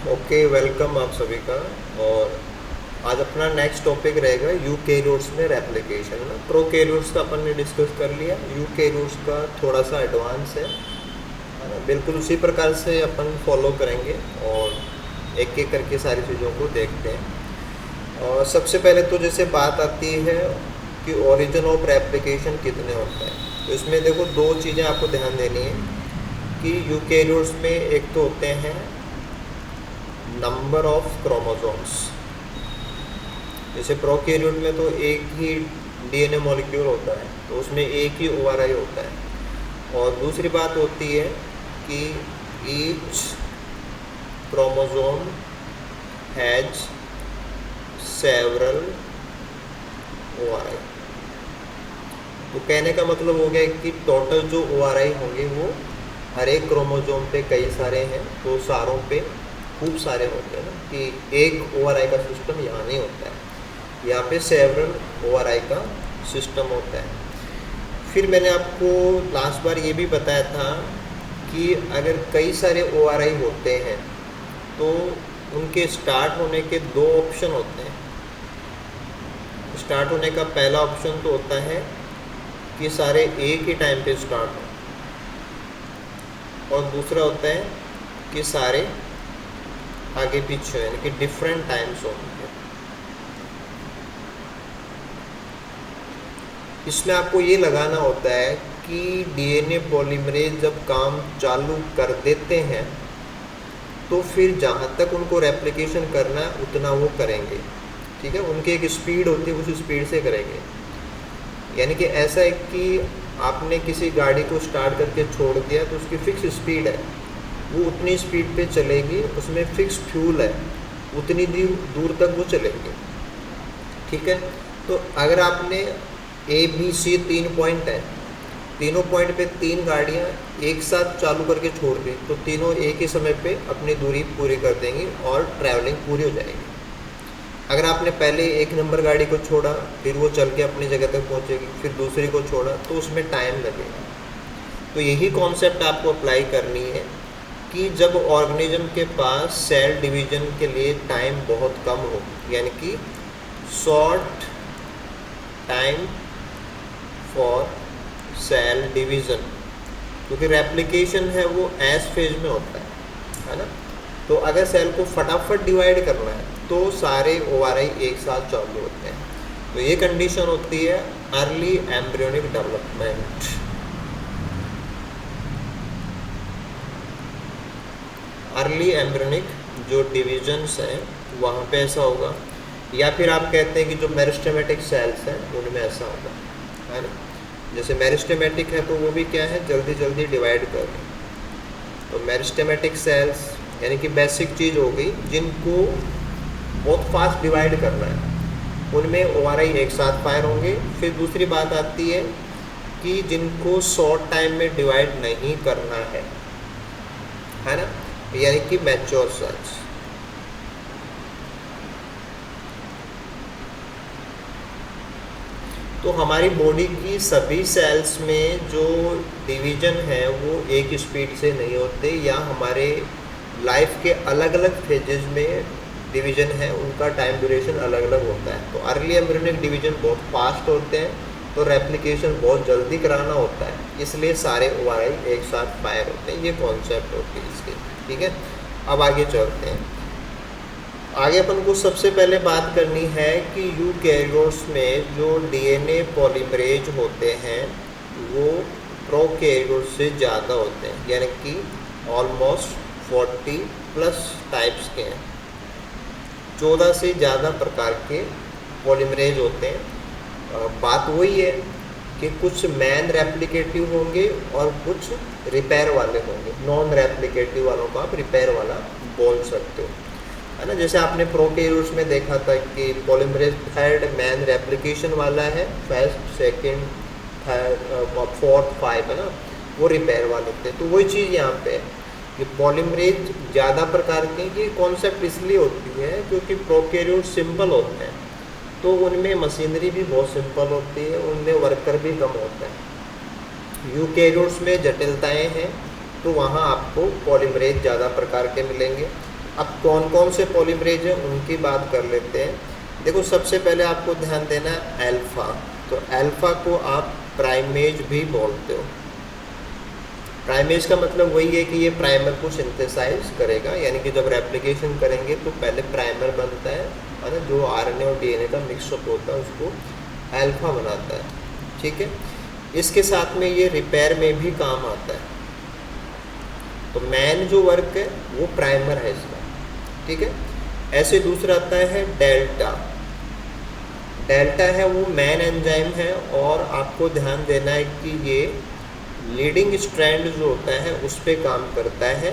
Okay, welcome आप सभी का। और आज अपना नेक्स्ट टॉपिक रहेगा यूकैरियोट्स में रेप्लिकेशन है ना। प्रोकैरियोट्स का अपन ने डिस्कस कर लिया, यूकैरियोट्स का थोड़ा सा एडवांस है ना। बिल्कुल उसी प्रकार से अपन फॉलो करेंगे और एक एक करके सारी चीज़ों को देखते हैं। और सबसे पहले तो जैसे बात आती है कि ओरिजिन ऑफ रेप्लिकेशन कितने होते हैं, तो इसमें देखो दो चीज़ें आपको ध्यान देनी है कि यूकैरियोट्स में एक तो होते हैं नंबर ऑफ क्रोमोसोम्स। जैसे प्रोकैरियोट में तो एक ही डीएनए मॉलिक्यूल होता है, तो उसमें एक ही ओआरआई होता है। और दूसरी बात होती है कि each chromosome has several ORI. तो कहने का मतलब हो गया कि टोटल जो ओआरआई होंगे वो हर एक क्रोमोसोम पे कई सारे हैं, तो सारों पे खूब सारे होते हैं ना, कि एक ओआरआई का सिस्टम यहाँ नहीं होता है, यहाँ पे सेवरल ओआरआई का सिस्टम होता है। फिर मैंने आपको लास्ट बार ये भी बताया था कि अगर कई सारे ओआरआई होते हैं तो उनके स्टार्ट होने के दो ऑप्शन होते हैं। स्टार्ट होने का पहला ऑप्शन तो होता है कि सारे एक ही टाइम पे स्टार्ट हो, और दूसरा होता है कि सारे आगे पीछे यानी कि डिफरेंट टाइम्स होंगे। इसमें आपको ये लगाना होता है कि डीएनए पॉलीमरेज जब काम चालू कर देते हैं तो फिर जहाँ तक उनको रेप्लिकेशन करना है उतना वो करेंगे, ठीक है। उनकी एक स्पीड होती है, उस स्पीड से करेंगे। यानी कि ऐसा है कि आपने किसी गाड़ी को स्टार्ट करके छोड़ दिया तो उसकी फिक्स स्पीड है, वो उतनी स्पीड पे चलेगी, उसमें फिक्स फ्यूल है, उतनी दूर तक वो चलेगी, ठीक है। तो अगर आपने ए बी सी 3 पॉइंट है, तीनों पॉइंट पे 3 गाड़ियाँ एक साथ चालू करके छोड़ दी तो तीनों एक ही समय पे अपनी दूरी पूरी कर देंगी और ट्रैवलिंग पूरी हो जाएगी। अगर आपने पहले 1 नंबर गाड़ी को छोड़ा, फिर वो चल के अपनी जगह तक पहुँचेगी, फिर दूसरी को छोड़ा तो उसमें टाइम लगेगा। तो यही कॉन्सेप्ट आपको अप्लाई करनी है कि जब ऑर्गेनिज्म के पास सेल डिवीजन के लिए टाइम बहुत कम हो, यानी कि short time for sale division, क्योंकि रेप्लिकेशन है वो एस फेज में होता है ना। तो अगर सेल को फटाफट डिवाइड करना है तो सारे ओआरआई एक साथ चालू होते हैं। तो ये कंडीशन होती है early embryonic development. Early embryonic जो डिविजन्स हैं वहाँ पे ऐसा होगा, या फिर आप कहते हैं कि जो मेरिस्टेमेटिक सेल्स हैं उनमें ऐसा होगा, है ना। जैसे मेरिस्टेमेटिक है तो वो भी क्या है, जल्दी जल्दी डिवाइड कर रहे हैं। तो मेरिस्टेमेटिक सेल्स यानी कि बेसिक चीज़ हो गई जिनको बहुत फास्ट डिवाइड करना है, उनमें ओआरआई एक साथ फायर होंगे। फिर दूसरी बात आती है कि जिनको शॉर्ट टाइम में डिवाइड नहीं करना है ना, यानी कि मैच्योर सेल्स। तो हमारी बॉडी की सभी सेल्स में जो डिवीज़न है वो एक स्पीड से नहीं होते, या हमारे लाइफ के अलग अलग फेजेस में डिवीज़न है उनका टाइम ड्यूरेशन अलग अलग होता है। तो अर्ली एम्ब्रियोनिक डिवीज़न बहुत फास्ट होते हैं, तो रेप्लिकेशन बहुत जल्दी कराना होता है, इसलिए सारे ओआरआई एक साथ फायर होते हैं। ये कॉन्सेप्ट होती है इसकी, ठीक है। अब आगे चलते हैं। आगे अपन को सबसे पहले बात करनी है कि यूकैरियोट्स में जो डीएनए पॉलीमरेज होते हैं वो प्रोकैरियोट्स से ज़्यादा होते हैं, यानी कि ऑलमोस्ट 40+ टाइप्स के हैं। 14 से ज़्यादा प्रकार के पॉलीमरेज होते हैं। बात वही है कि कुछ मैन रेप्लिकेटिव होंगे और कुछ रिपेयर वाले होंगे। नॉन रेप्लिकेटिव वालों को आप रिपेयर वाला बोल सकते हो, है ना। जैसे आपने प्रोकैरियोट्स में देखा था कि पॉलीमरेज 3rd मैन रेप्लिकेशन वाला है, 1st, 2nd, 3rd, 4th, 5 है ना, वो रिपेयर वाले थे। तो वही चीज़ यहाँ पे है कि पॉलीमरेज ज़्यादा प्रकार के, ये कॉन्सेप्ट इसलिए होती है क्योंकि प्रोकैरियोट सिंपल होते हैं, तो उनमें मशीनरी भी बहुत सिंपल होती है, उनमें वर्कर भी कम होता है। यूकैरियोट्स में जटिलताएँ हैं, तो वहाँ आपको पॉलीमरेज ज़्यादा प्रकार के मिलेंगे। अब कौन कौन से पॉलीमरेज हैं उनकी बात कर लेते हैं। देखो सबसे पहले आपको ध्यान देना है अल्फ़ा। तो अल्फ़ा को आप प्राइमेज भी बोलते हो। प्राइमेज का मतलब वही है कि ये प्राइमर को सिंथेसाइज करेगा, यानी कि जब रेप्लिकेशन करेंगे तो पहले प्राइमर बनता है ना, जो आरएनए और डीएनए का मिक्सअप होता है उसको अल्फ़ा बनाता है। ठीक है, इसके साथ में ये रिपेयर में भी काम आता है। तो मेन जो वर्क है वो प्राइमर है इसका। ठीक है, ऐसे दूसरा आता है डेल्टा। डेल्टा है वो मेन एंजाइम है, और आपको ध्यान देना है कि ये लीडिंग स्ट्रैंड जो होता है उस पर काम करता है,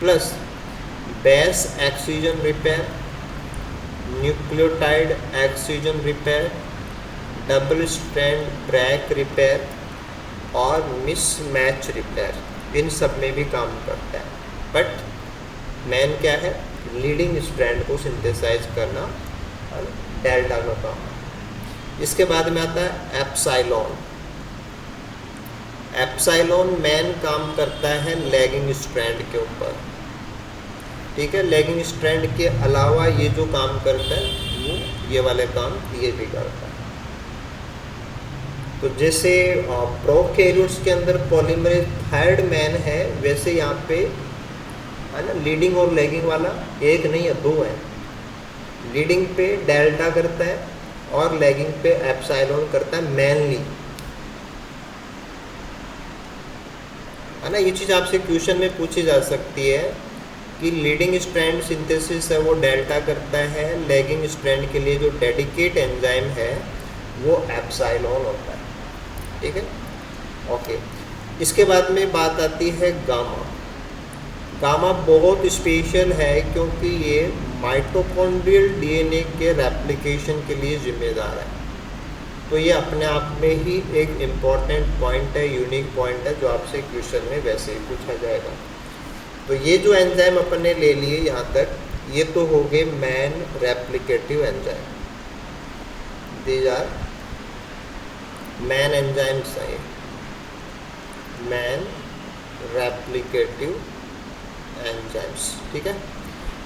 plus base excision repair, nucleotide excision repair, double strand break repair और मिसमैच रिपेयर, इन सब में भी काम करता है। बट मेन क्या है, लीडिंग स्ट्रैंड को सिंथेसाइज करना डेल्टा का काम। इसके बाद में आता है एप्सिलॉन। एप्सिलॉन मेन काम करता है लैगिंग स्ट्रैंड के ऊपर। ठीक है, लैगिंग स्ट्रैंड के अलावा ये जो काम करता है वो ये वाले काम ये भी करता है। तो जैसे प्रोकैरियोट्स के अंदर पॉलीमरेज थर्ड मेन है, वैसे यहाँ पे है ना लीडिंग और लैगिंग वाला एक नहीं है, दो है। लीडिंग पे डेल्टा करता है और लैगिंग पे एप्सिलॉन करता है मेनली, है ना। ये चीज़ आपसे क्वेश्चन में पूछी जा सकती है कि लीडिंग स्ट्रैंड सिंथेसिस है वो डेल्टा करता है, लैगिंग स्ट्रैंड के लिए जो डेडिकेट एंजाइम है वो एप्सिलॉन होता है। ठीक है, ओके। इसके बाद में बात आती है गामा। गामा बहुत स्पेशल है क्योंकि ये माइटोकॉन्ड्रियल डीएनए के रेप्लिकेशन के लिए जिम्मेदार है। तो ये अपने आप में ही एक इम्पॉर्टेंट पॉइंट है, यूनिक पॉइंट है, जो आपसे क्वेश्चन में वैसे ही पूछा जाएगा। तो ये जो एंजाइम अपन ने ले लिए यहाँ तक, ये तो हो गए main replicative enzyme. These are main enzymes हैं, मेन रेप्लिकेटिव एंजाइम्स। ठीक है,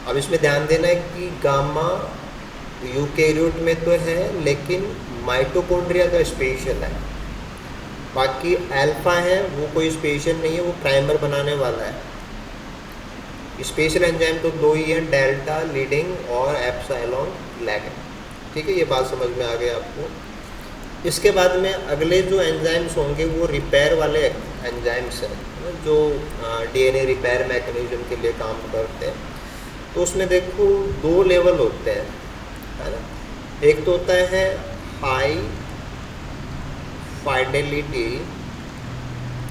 अब इसमें ध्यान देना है कि गामा यूकेरियोट में तो है लेकिन माइटोकॉन्ड्रिया का स्पेशल है। बाकी अल्फा है वो कोई स्पेशल नहीं है, वो प्राइमर बनाने वाला है। स्पेशल एंजाइम तो दो ही हैं, डेल्टा लीडिंग और एप्सिलॉन लैगिंग। ठीक है, ये बात समझ में आ गई आपको। इसके बाद में अगले जो एंजाइम्स होंगे वो रिपेयर वाले एंजाइम्स हैं, जो डीएनए रिपेयर मैकेनिज्म के लिए काम करते हैं। तो उसमें देखो दो लेवल होते हैं, है ना। एक तो होता है हाई फाइडेलिटी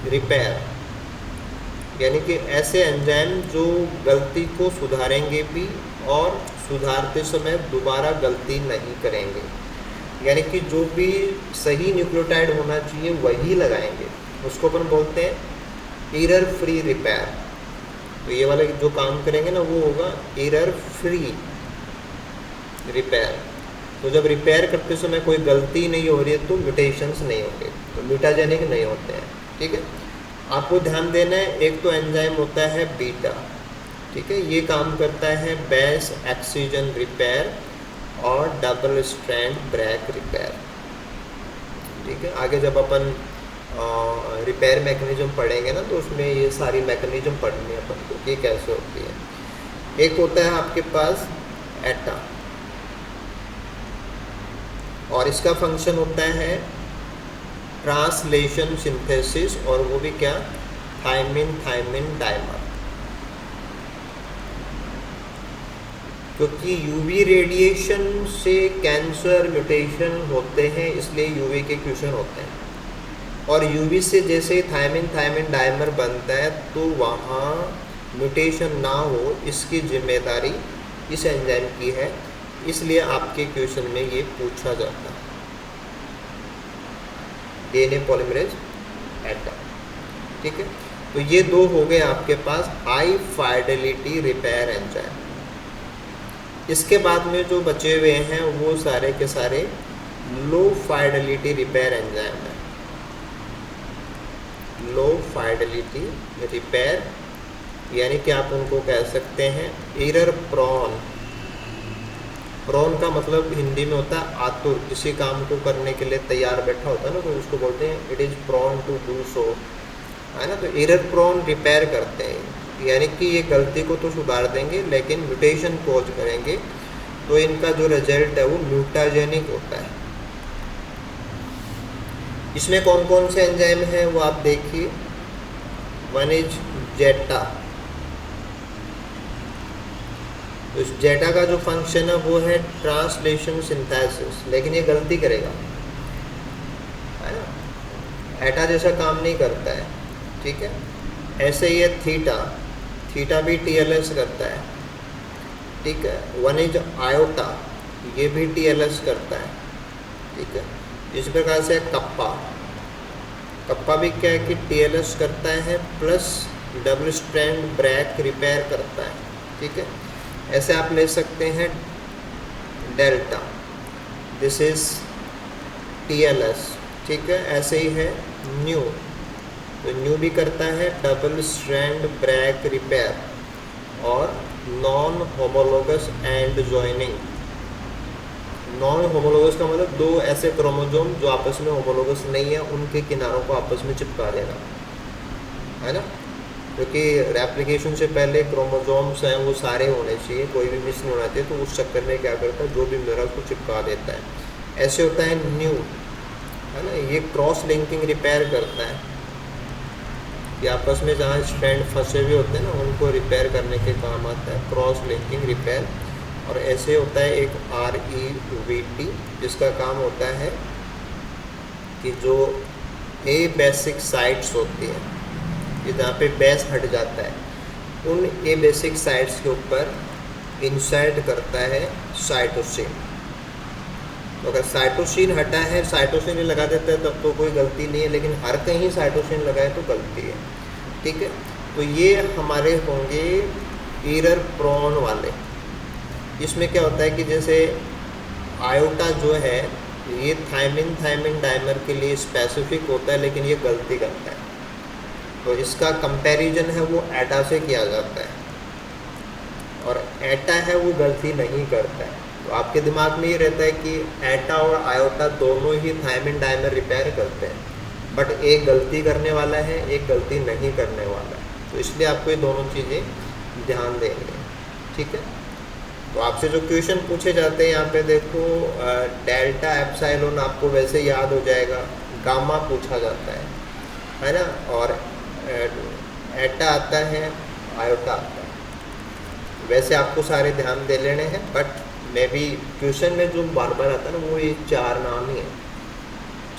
रिपेयर, यानी कि ऐसे एंजाइम जो गलती को सुधारेंगे भी और सुधारते समय दोबारा गलती नहीं करेंगे, यानी कि जो भी सही न्यूक्लियोटाइड होना चाहिए वही लगाएंगे। उसको अपन बोलते हैं एरर फ्री रिपेयर। तो ये वाले जो काम करेंगे ना वो होगा एरर फ्री रिपेयर। तो जब रिपेयर करते समय कोई गलती नहीं हो रही है तो म्यूटेशंस नहीं होंगे, तो म्यूटाजेनिक नहीं होते हैं। ठीक है, आपको ध्यान देना है। एक तो एंजाइम होता है बीटा, ठीक है, ये काम करता है बेस एक्सीजन रिपेयर और डबल स्ट्रैंड ब्रेक रिपेयर। ठीक है, आगे जब अपन रिपेयर मैकेनिज्म पढ़ेंगे ना तो उसमें ये सारी मैकेनिज्म पढ़नी है अपन को कि कैसे होती है। एक होता है आपके पास एटा, और इसका फंक्शन होता है ट्रांसलेशन सिंथेसिस, और वो भी क्या, थायमिन थायमिन डाइमर। क्योंकि यूवी रेडिएशन से कैंसर म्यूटेशन होते हैं, इसलिए यूवी के क्वेश्चन होते हैं। और यूवी से जैसे ही थायमिन थायमिन डाइमर बनता है तो वहाँ म्यूटेशन ना हो, इसकी जिम्मेदारी इस एंजाइम की है, इसलिए आपके क्वेश्चन में ये पूछा जाता है। डीएनए पॉलीमरेज एटा। ठीक है, तो ये दो हो गए आपके पास हाई फाइडेलिटी रिपेयर एंजाइम। इसके बाद में जो बचे हुए हैं वो सारे के सारे लो फाइडेलिटी रिपेयर एंजाइम है। लो फाइडेलिटी रिपेयर यानी कि आप उनको कह सकते हैं एरर प्रोन। प्रोन का मतलब हिंदी में होता है आतुर, किसी काम को करने के लिए तैयार बैठा होता है ना, तो उसको बोलते हैं it is prone to do so, है ना। तो एरर प्रोन रिपेयर करते हैं, यानी कि ये गलती को तो सुधार देंगे लेकिन म्यूटेशन कॉज करेंगे, तो इनका जो रिजल्ट है वो म्यूटाजेनिक होता है। इसमें कौन कौन से एंजाइम हैं वो आप देखिए। वन इज जेटा। तो इस जेटा का जो फंक्शन है वो है ट्रांसलेशन सिंथेसिस, लेकिन ये गलती करेगा, है ना, एटा जैसा काम नहीं करता है, ठीक है। ऐसे ही है थीटा, थीटा भी टीएलएस करता है, ठीक है। वन इज आयोटा, ये भी टीएलएस करता है, ठीक है। इस प्रकार से कप्पा, कप्पा भी क्या है कि टीएलएस करता है plus double strand break repair करता है, ठीक है। ऐसे आप ले सकते हैं डेल्टा, दिस इज टीएलएस, ठीक है। ऐसे ही है न्यू, तो न्यू भी करता है डबल स्ट्रैंड ब्रेक रिपेयर और non homologous and joining. Non homologous का मतलब दो ऐसे क्रोमोसोम जो आपस में होमोलोगस नहीं है उनके किनारों को आपस में चिपका देना, है ना, क्योंकि रेप्लिकेशन से पहले क्रोमोसोम्स हैं वो सारे होने चाहिए, कोई भी मिस नहीं होना चाहिए, तो उस चक्कर में क्या करता है जो भी मिला उसको चिपका देता है। ऐसे होता है न्यू, है ना, ये क्रॉस लिंकिंग रिपेयर करता है, कि आपस में जहाँ स्ट्रैंड फंसे हुए होते हैं ना उनको रिपेयर करने के काम आता है क्रॉस लिंकिंग रिपेयर। और ऐसे होता है एक REVT, जिसका काम होता है कि जो ए बेसिक साइट्स होती हैं, कि जहाँ पे बेस हट जाता है, उन ए बेसिक साइट्स के ऊपर इंसर्ट करता है साइटोसिन। तो अगर साइटोसिन हटा है, साइटोसिन ही लगा देता है तब तो कोई गलती नहीं है, लेकिन हर कहीं साइटोसिन लगाए तो गलती है, ठीक है। तो ये हमारे होंगे एरर प्रोन वाले। इसमें क्या होता है कि जैसे आयोटा जो है ये थायमिन थायमिन डाइमर के लिए स्पेसिफिक होता है, लेकिन ये गलती करता है, तो इसका कंपैरिजन है वो एटा से किया जाता है, और एटा है वो गलती नहीं करता है। तो आपके दिमाग में ये रहता है कि एटा और आयोटा दोनों ही थायमिन डाइमर रिपेयर करते हैं, बट एक गलती करने वाला है, एक गलती नहीं करने वाला है, तो इसलिए आपको ये दोनों चीज़ें ध्यान देंगे, ठीक है। तो आपसे जो क्वेश्चन पूछे जाते हैं यहाँ पे देखो, डेल्टा एप्सिलॉन आपको वैसे याद हो जाएगा, गामा पूछा जाता है ना, और एटा आता है, आयोटा आता है। वैसे आपको सारे ध्यान दे लेने हैं, बट मे भी क्वेश्चन में जो बार बार आता है ना वो ये चार नाम ही है,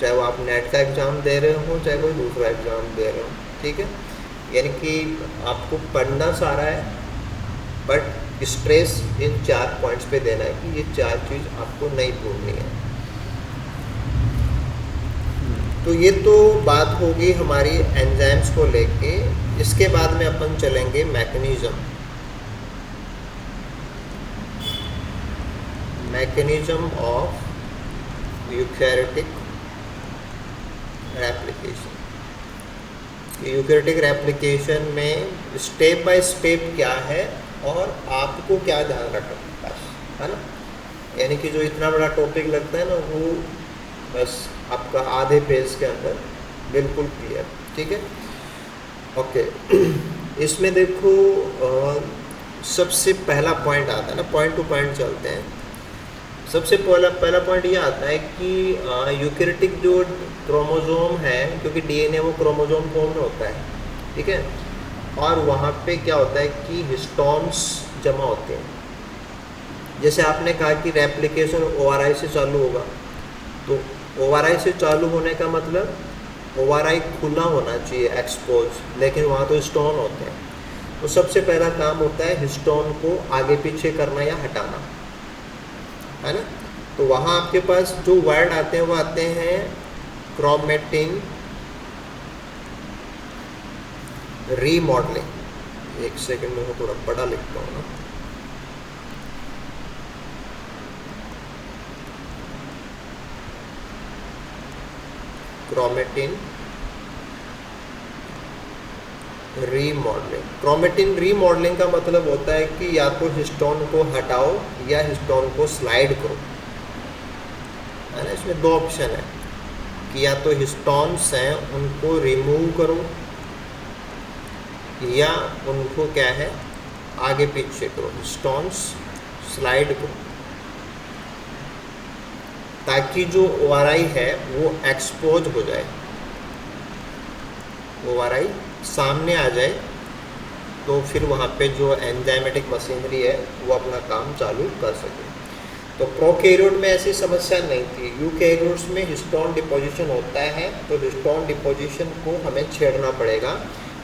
चाहे वो आप नेट का एग्ज़ाम दे रहे हो चाहे कोई दूसरा एग्ज़ाम दे रहे हो, ठीक है। यानी कि आपको पढ़ना सारा है, बट स्ट्रेस इन 4 पॉइंट्स पे देना है कि ये 4 चीज़ आपको नहीं भूलनी है। तो ये तो बात होगी हमारी एंजाइम्स को लेके। इसके बाद में अपन चलेंगे mechanism of eukaryotic replication. Eukaryotic replication में स्टेप बाय स्टेप क्या है और आपको क्या ध्यान रखना है ना, यानी कि जो इतना बड़ा टॉपिक लगता है ना वो बस आपका आधे पेज के अंदर बिल्कुल क्लियर, ठीक है, ओके। इसमें देखो सबसे पहला पॉइंट आता है ना, पॉइंट टू पॉइंट चलते हैं। सबसे पहला पॉइंट ये आता है कि यूकैरियोटिक जो क्रोमोसोम है, क्योंकि डीएनए वो क्रोमोसोम फॉर्म में होता है, ठीक है, और वहाँ पे क्या होता है कि हिस्टोन्स जमा होते हैं। जैसे आपने कहा कि रेप्लिकेशन ओआरआई से चालू होगा, तो ओआरआई से चालू होने का मतलब ओआरआई खुला होना चाहिए, एक्सपोज, लेकिन वहाँ तो हिस्टोन होते हैं। तो सबसे पहला काम होता है हिस्टोन को आगे पीछे करना या हटाना, है ना। तो वहाँ आपके पास जो वर्ड आते हैं वो आते हैं क्रोमेटिन रीमॉडलिंग। एक सेकंड में थोड़ा बड़ा लिखता हूँ ना, क्रोमेटिन रीमॉडलिंग, क्रोमेटिन रीमॉडलिंग का मतलब होता है कि या तो हिस्टोन को हटाओ या हिस्टोन को स्लाइड करो, है ना। इसमें दो ऑप्शन है कि या तो हिस्टोन्स हैं उनको रिमूव करो या उनको क्या है आगे पीछे करो, हिस्टोन्स स्लाइड करो, ताकि जो ORI है वो एक्सपोज हो जाए, ORI सामने आ जाए, तो फिर वहाँ पे जो एंजाइमेटिक मशीनरी है वो अपना काम चालू कर सके। तो प्रोकैरियोट में ऐसी समस्या नहीं थी। यूकैरियोट्स में हिस्टोन डिपोजिशन होता है, तो हिस्टोन डिपोजिशन को हमें छेड़ना पड़ेगा,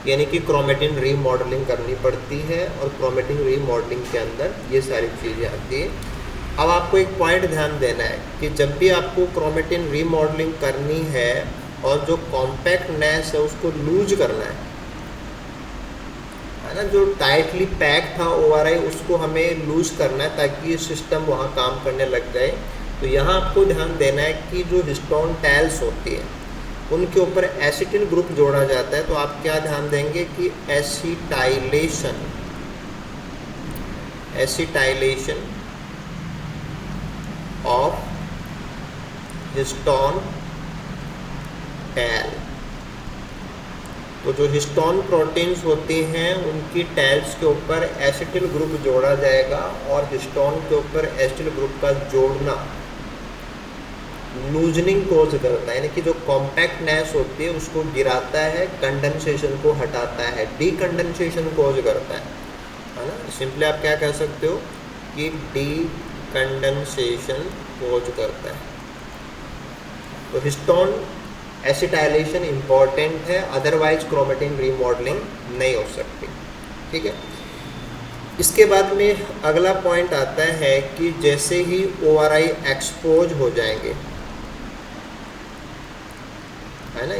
यानी कि क्रोमेटिन रीमॉडलिंग करनी पड़ती है, और क्रोमेटिन रीमॉडलिंग के अंदर ये सारी चीज़ें आती हैं। अब आपको एक पॉइंट ध्यान देना है कि जब भी आपको क्रोमेटिन रीमॉडलिंग करनी है और जो कॉम्पैक्टनेस है उसको लूज करना है ना, जो टाइटली पैक था ORI उसको हमें लूज करना है ताकि ये सिस्टम वहाँ काम करने लग जाए। तो यहाँ आपको ध्यान देना है कि जो हिस्टोन टैल्स होती है उनके ऊपर एसिटिल ग्रुप जोड़ा जाता है, तो आप क्या ध्यान देंगे कि एसिटाइलेशन ऑफ हिस्टोन टैल। तो जो हिस्टोन प्रोटीन्स होती हैं उनकी टैल्स के ऊपर एसिटिल ग्रुप जोड़ा जाएगा, और हिस्टोन के ऊपर एसिटिल ग्रुप का जोड़ना लूजनिंग कोज करता है, यानी कि जो कॉम्पैक्टनेस होती है उसको गिराता है, कंडेंसेशन को हटाता है, डीकंडेंसेशन कोज करता है ना। सिंपली आप क्या कह सकते हो कि डीकंडेंसेशन कोज करता है। तो हिस्टोन एसिटाइलेशन इम्पॉर्टेंट है, अदरवाइज क्रोमेटिन रीमॉडलिंग नहीं हो सकती, ठीक है। इसके बाद में अगला पॉइंट आता है कि जैसे ही ORI एक्सपोज हो जाएंगे, है ना,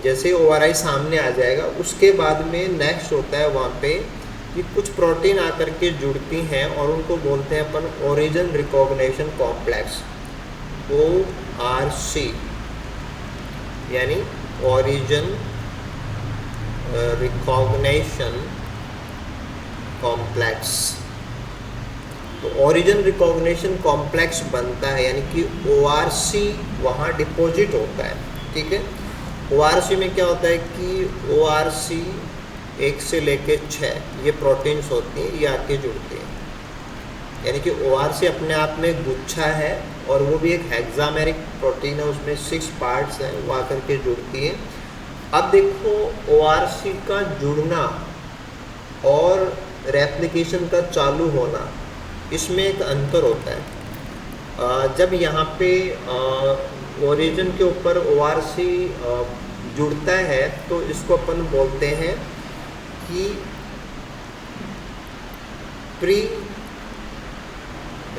जैसे ही ORI सामने आ जाएगा उसके बाद में नेक्स्ट होता है वहाँ पे कि कुछ प्रोटीन आकर के जुड़ती हैं और उनको बोलते हैं अपन ओरिजिन रिकॉग्निशन कॉम्प्लेक्स, ORC, यानी ओरिजिन रिकॉग्निशन कॉम्प्लेक्स। तो ओरिजिन रिकॉग्निशन कॉम्प्लेक्स बनता है, यानी कि ORC वहाँ डिपॉजिट होता है, ठीक है। ORC में क्या होता है कि ORC 1 से लेके 6 ये प्रोटीन्स होती हैं, ये आके जुड़ती हैं, यानी कि ORC अपने आप में गुच्छा है और वो भी एक हेक्सामेरिक प्रोटीन है, उसमें 6 पार्ट्स हैं, वो आकर के जुड़ती हैं। अब देखो ORC का जुड़ना और रेप्लिकेशन का चालू होना, इसमें एक अंतर होता है। जब यहाँ पे ओरिजिन के ऊपर ORC जुड़ता है तो इसको अपन बोलते हैं कि pre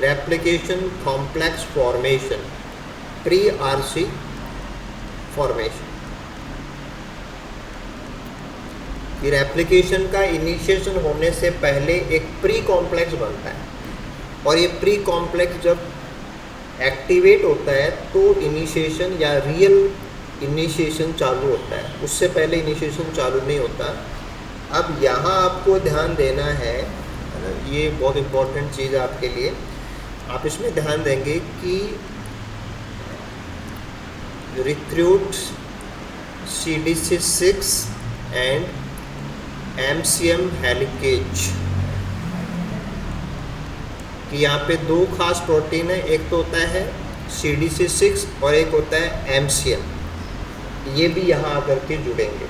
replication complex formation, pre RC formation. कि रेप्लिकेशन का इनिशिएशन होने से पहले एक प्री कॉम्प्लेक्स बनता है, और ये प्री कॉम्प्लेक्स जब एक्टिवेट होता है तो इनिशिएशन या रियल इनिशिएशन चालू होता है, उससे पहले इनिशिएशन चालू नहीं होता। अब यहाँ आपको ध्यान देना है ना, ये बहुत इम्पोर्टेंट चीज़ है आपके लिए। आप इसमें ध्यान देंगे कि recruit CDC6 and MCM helicase, कि यहाँ पे दो खास प्रोटीन है, एक तो होता है CDC6 और एक होता है MCM, ये भी यहाँ आकर के जुड़ेंगे,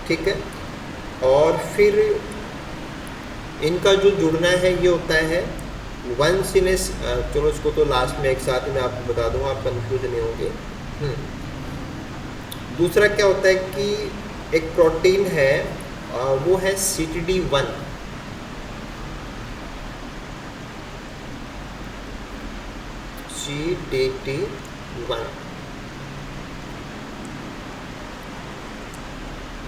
ठीक है। और फिर इनका जो जुड़ना है ये होता है वंस इन, चलो इसको तो लास्ट में एक साथ में आपको बता दूँगा, आप कंफ्यूज नहीं होंगे। दूसरा क्या होता है कि एक प्रोटीन है, वो है CTD1,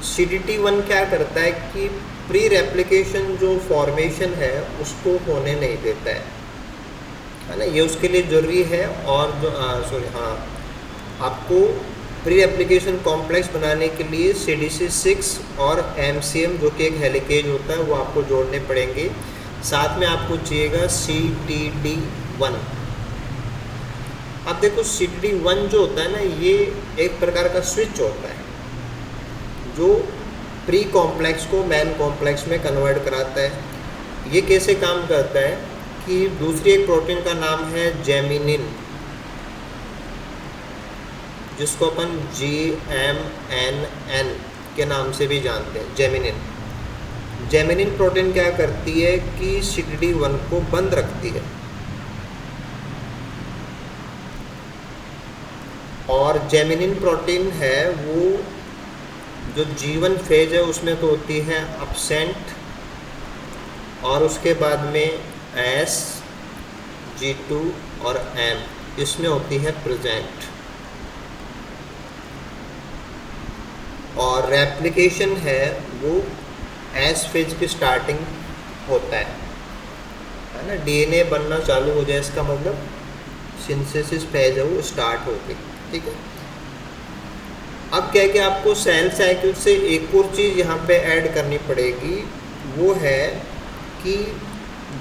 CTD1 क्या करता है कि प्री रेप्लिकेशन जो फॉर्मेशन है उसको होने नहीं देता है ना, ये उसके लिए ज़रूरी है। और जो आपको प्री रेप्लिकेशन कॉम्प्लेक्स बनाने के लिए CDC6 और MCM जो कि एक हेलिकेज होता है वो आपको जोड़ने पड़ेंगे। साथ में आपको चाहिएगा CTD1। अब देखो CTD1 जो होता है ना, ये एक प्रकार का स्विच होता है जो प्री कॉम्प्लेक्स को मैन कॉम्प्लेक्स में कन्वर्ट कराता है। ये कैसे काम करता है कि दूसरी एक प्रोटीन का नाम है जेमिनिन, जिसको अपन GMNN के नाम से भी जानते हैं, जेमिनिन। जेमिनिन प्रोटीन क्या करती है कि CTD1 को बंद रखती है, और जेमिनिन प्रोटीन है वो जो G1 फेज है उसमें तो होती है अपसेंट, और उसके बाद में S, G2 और M इसमें होती है प्रेजेंट। और रेप्लिकेशन है वो S फेज की स्टार्टिंग होता है ना, DNA बनना चालू हो जाए, इसका मतलब सिंथेसिस फेज है वो स्टार्ट हो गई। ठीक है, अब क्या है कि आपको सेल साइकिल से एक और चीज़ यहाँ पे ऐड करनी पड़ेगी, वो है कि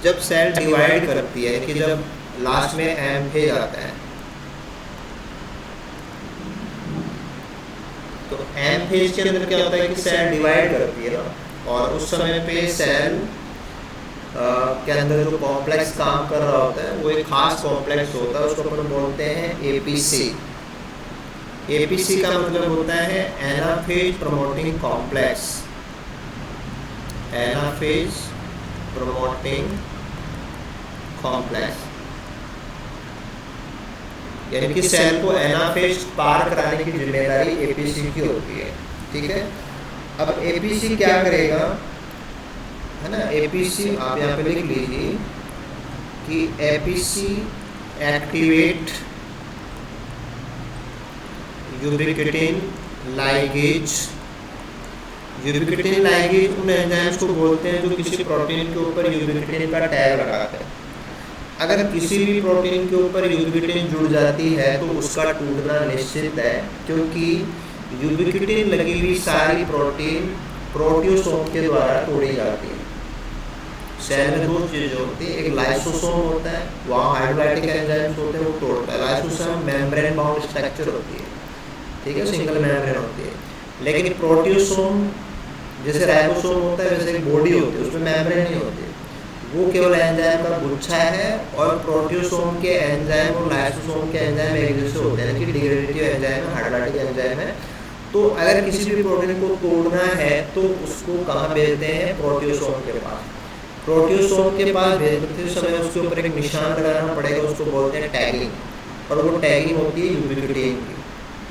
जब सेल डिवाइड करती है, कि जब लास्ट में M फेज आता है, तो M फेज के अंदर क्या होता है कि सेल डिवाइड करती है ना, और उस समय पे सेल के अंदर जो कॉम्प्लेक्स काम कर रहा होता है वो एक खास कॉम्प्लेक्स होता है, उसको अपन बोलते हैं APC। APC का मतलब होता है anaphase promoting complex, anaphase promoting complex, यानी कि सेल को एनाफेज पार कराने की जिम्मेदारी APC की होती है। ठीक है, अब APC क्या करेगा, है ना, APC आप यहाँ पे लिख लीजिए कि APC एक्टिवेट यूबिक्विटिन लाइगेज। यूबिक्विटिन लाइगेज उन एंजाइम्स को बोलते हैं जो किसी प्रोटीन के ऊपर यूबिक्विटिन का टैग लगाते हैं। अगर किसी भी प्रोटीन के ऊपर यूबिक्विटिन जुड़ जाती है तो उसका टूटना निश्चित है, क्योंकि यूबिक्विटिन लगी हुई सारी प्रोटीन प्रोटियोसोम के द्वारा तोड़ी जाती है। सेल में दो चीज़ें होती है, एक लाइसोसोम होता है, वहाँ हाइड्रोलाइटिक एंजाइम्स होते हैं, वो तोड़ता है। लाइसोसोम मेम्ब्रेन बाउंड स्ट्रक्चर होती है, ठीक है, सिंगल मेम्ब्रेन होती है। लेकिन प्रोटियोसोम जैसे राइबोसोम होता है, वैसे एक बॉडी होती है, उसमें मेम्ब्रेन नहीं होती, वो केवल एंजाइम का गुच्छा है। और प्रोटियोसोम के एंजाइम और लाइसोसोम के एंजाइम एक जैसे होते हैं, कि डिग्रेडेटिव एंजाइम है, हाइड्रोलाइटिक एंजाइम है। तो अगर किसी भी प्रोटीन को तोड़ना है तो उसको कहाँ भेजते हैं, प्रोटियोसोम के पास। प्रोटियोसोम के पास भेजते समय उसके ऊपर एक निशान लगाना पड़ेगा, उसको बोलते हैं टैगिंग, और वो टैगिंग होती है यूबिक्विटिन की।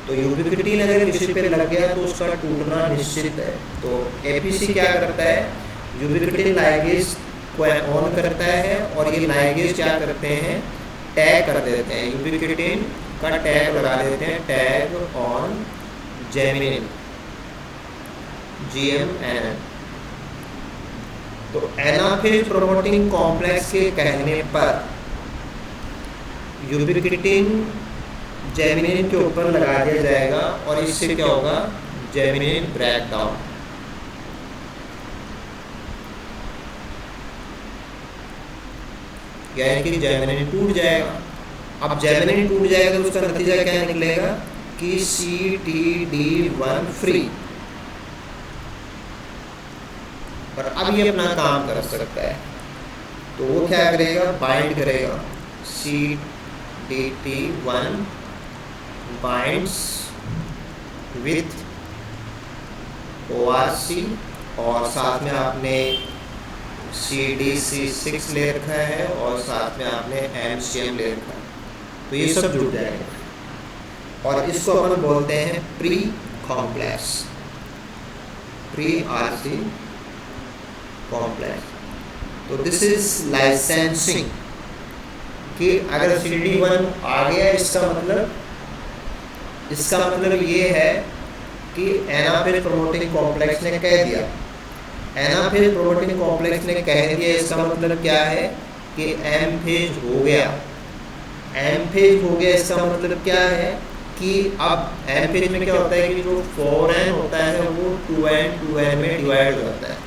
तो यूबिक्विटिन अगर किसी पे लग गया तो उसका टूटना निश्चित है। तो APC क्या करता है, यूबिक्विटिन लाइगेज को ऑन करता है, और ये लाइगेज क्या करते हैं, टैग कर देते हैं, यूबिक्विटिन का टैग लगा देते हैं, टैग ऑन जेमिनिन, GMNN। तो एनाफेज प्रोमोटिंग कॉम्प्लेक्स के कहने पर यूबिक्विटिन जेमिनिन के ऊपर लगा दिया जाएगा, और इससे क्या होगा, जेमिनिन ब्रेक डाउन। यानी कि जेमिनिन टूट जाएगा। अब जेमिनिन टूट जाएगा तो उसका नतीजा क्या निकलेगा कि CTD1 फ्री, और अब ये अपना काम कर सकता है। तो वो क्या करेगा, बाइंड करेगा, CTD1 बाइंड्स विथ ORC, और साथ में आपने CDC6 ले रखा है, और साथ में आपने MCM ले रखा है, तो ये सब जुड़ जाएगा। और इसको अपन बोलते हैं pre complex, pre RC complex. तो दिस इज लाइसेंसिंग, कि अगर CTD1 आ गया, इसका मतलब ये है कि एनाफेज प्रोमोटिंग कॉम्प्लेक्स ने कह दिया, एनाफेज प्रोमोटिंग कॉम्प्लेक्स ने कह दिया, इसका मतलब क्या है कि M फेज हो गया। M फेज हो गया, इसका मतलब क्या है कि अब एम फेज में क्या होता है कि जो 4n होता है वो 2n 2n में डिवाइड हो जाता है,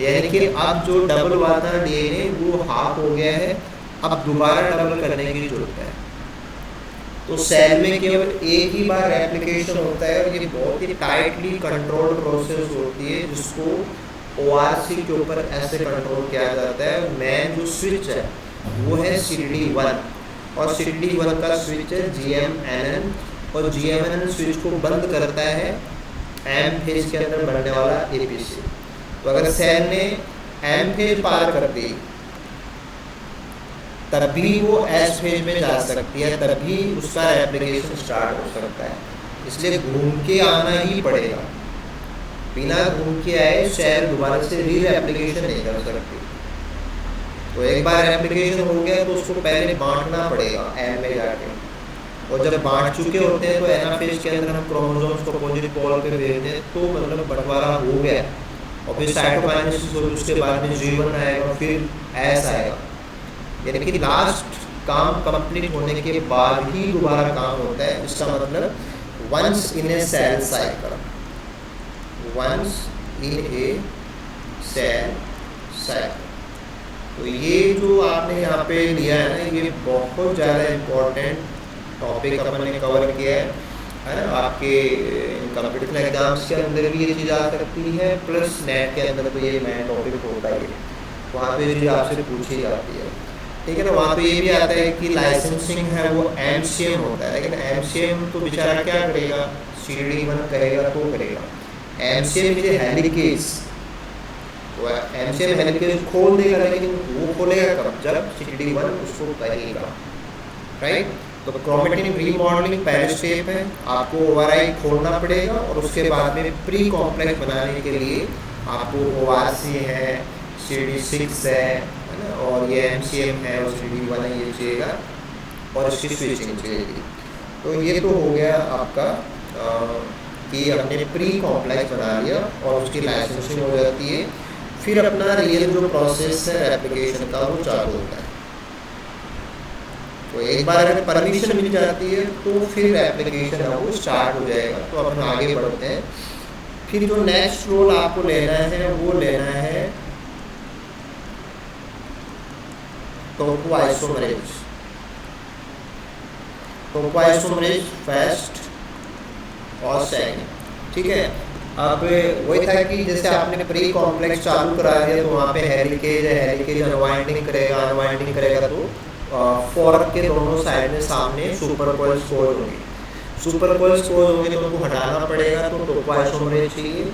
यानी कि अब जो डबल हुआ था डीएनए वो हाफ हो गया है, अब दोबारा डबल करने की जरूरत है। तो सेल में केवल एक ही बार रेप्लिकेशन होता है और ये बहुत ही टाइटली कंट्रोल्ड प्रोसेस होती है जिसको ORC के ऊपर ऐसे कंट्रोल किया जाता है। मेन जो स्विच है वो है CD1 और CD1 का स्विच है GMNN और GMNN स्विच को बंद करता है एम फेज के अंदर बनने वाला APC। तो अगर सेल ने एम फेज पार कर दी तभी वो एस फेज में जा सकती है, तभी उसका रेप्लिकेशन स्टार्ट हो सकता है। इसलिए घूम के आना ही पड़ेगा, बिना घूम के आए सेल दोबारा से री रेप्लिकेशन नहीं कर सकती। तो एक बार रेप्लिकेशन हो गया तो उसको पहले बांटना पड़ेगा एम में जाके, और जब बांट चुके होते हैं तो एनाफेज के अंदर हम क्रोमोसोम्स को अपोजिट पोल पे भेजते हैं, तो मतलब बंटवारा हो गया और फिर साइटोकाइनेसिस और उसके बाद में G1 आएगा, फिर S आएगा, यानी कि लास्ट काम कंप्लीट होने के बाद ही दोबारा काम होता है। इसका मतलब once in a cell cycle, once in a cell cycle. तो ये जो आपने यहाँ पे लिया है ना, ये बहुत ज़्यादा इम्पोर्टेंट टॉपिक अपन ने कवर किया है ना। आपके कॉम्पिटिटिव एग्जाम्स के अंदर भी ये चीज़ आ सकती है, प्लस नेट के अंदर तो ये मेन टॉपिक होता ही है, वहाँ पे ये आपसे पूछी जाती है, ठीक है ना। वहाँ पे ये भी आता है कि लाइसेंसिंग है वो MCM होता है, लेकिन MCM तो बेचारा क्या करेगा, CD1 करेगा तो करेगा। MCM इज हेलिकेज, तो MCM हेलिकेज खोल देगा, लेकिन वो खोलेगा कब, जब CD1 उसको करेगा, राइट। तो क्रोमेटिन रीमॉडलिंग पहले स्टेप है, आपको ओवरराइड खोलना पड़ेगा और उसके बाद में प्री कॉम्प्लेक्स बनाने के लिए आपको ORC है, CD6 है ना, और ये MCM है और CD1 है, ये चाहिएगा और इसकी स्विचिंग चाहिएगी। तो ये तो हो गया आपका कि हमने प्री कॉम्प्लेक्स बना लिया और उसकी लाइसेंसिंग हो जाती है, फिर अपना रियल जो प्रोसेस है एप्लीकेशन का वो चालू होता है। तो एक बार अगर परमिशन मिल जाती है तो फिर एप्लीकेशन है वो स्टार्ट हो जाएगा। तो अपन आगे बढ़ते हैं। फिर जो नेक्स्ट रोल आपको लेना है वो लेना है टोपोआइसोमरेज। टोपोआइसोमरेज फर्स्ट और सेकंड, ठीक है। अब वही था कि जैसे आपने प्री कॉम्प्लेक्स चालू करा दिया तो वहाँ पे हेलिकेज है, हेलिकेज अनवाइंडिंग करेगा तो फॉर्क के दोनों साइड में सामने सुपर कोइल्स फोर होंगे। सुपर कोइल्स फोर होंगे तो उनको हटाना पड़ेगा, तो टोपोआइसोमरेज चाहिए।